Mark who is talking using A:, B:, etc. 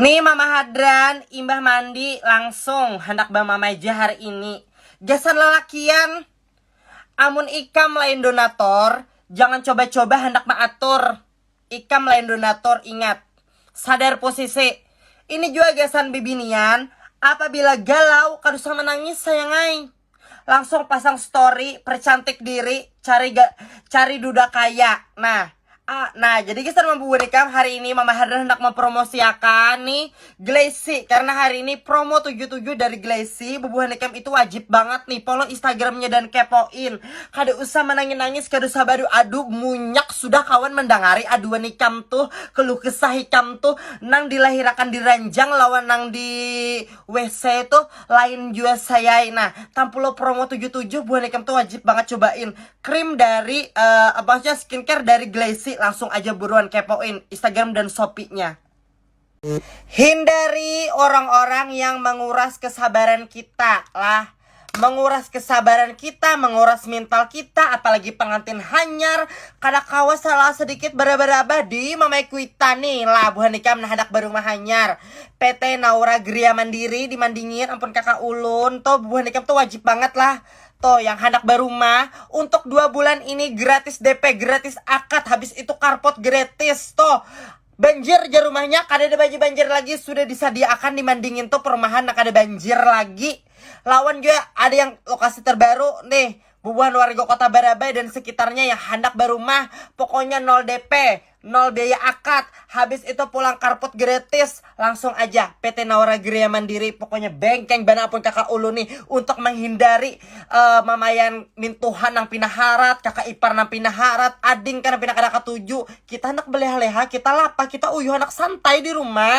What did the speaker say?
A: Nih Mama Hadran, imbah mandi langsung hendak bang mamaja hari ini. Gasan lelakian, amun ikam lain donator, jangan coba-coba hendak maatur. Ikam lain donator, ingat. Sadar posisi. Ini juga gasan bibinian, apabila galau kadusah menangis sayangai. Langsung pasang story, percantik diri, cari duda kaya. Nah, jadi kita membuat hari ini Mama Hadran hendak mempromosikan nih Glassy. Karena hari ini promo 77 dari Glassy. Bubuhan ikam itu wajib banget nih follow Instagramnya dan kepoin. Kada usah menangis-nangis, kada usah adu munyak. Sudah kawan mendengari aduan ikam tuh, keluh kesah ikam tuh. Nang dilahirakan di ranjang lawan nang di WC tuh lain juga saya. Nah, tampulo promo 77 buhan ikam tuh wajib banget cobain. Krim dari skincare dari Glassy. Langsung aja buruan kepoin Instagram dan Shopee-nya. Hindari orang-orang yang menguras kesabaran kita lah. Menguras kesabaran kita, menguras mental kita. Apalagi pengantin hanyar. Kada kawa salah sedikit beraba-raba di mamai kuita nih lah. Buhan ikam nah hadak baru hanyar. PT Naura Gria Mandiri dimandingin ampun kakak ulun. Tuh buhan ikam tuh wajib banget lah. Tuh yang hendak berumah untuk 2 bulan ini gratis DP, gratis akad, habis itu karpot gratis. Tuh banjir aja rumahnya, kada ada banjir lagi, sudah disediakan dimandingin tuh perumahan nak ada banjir lagi. Lawan juga ada yang lokasi terbaru nih, bubuhan warga Kota Barabai dan sekitarnya yang hendak berumah, pokoknya 0 DP, 0 biaya akad, habis itu pulang karpot gratis. Langsung aja PT Naura Gria Mandiri, pokoknya bengkeng bana pun kakak ulu nih untuk menghindari mamayan mintuhan nang pinaharat, kakak ipar nang pinaharat, ading kan pinah kada katuju. Kita hendak beleha-leha, kita lapah, kita uyuh anak santai di rumah.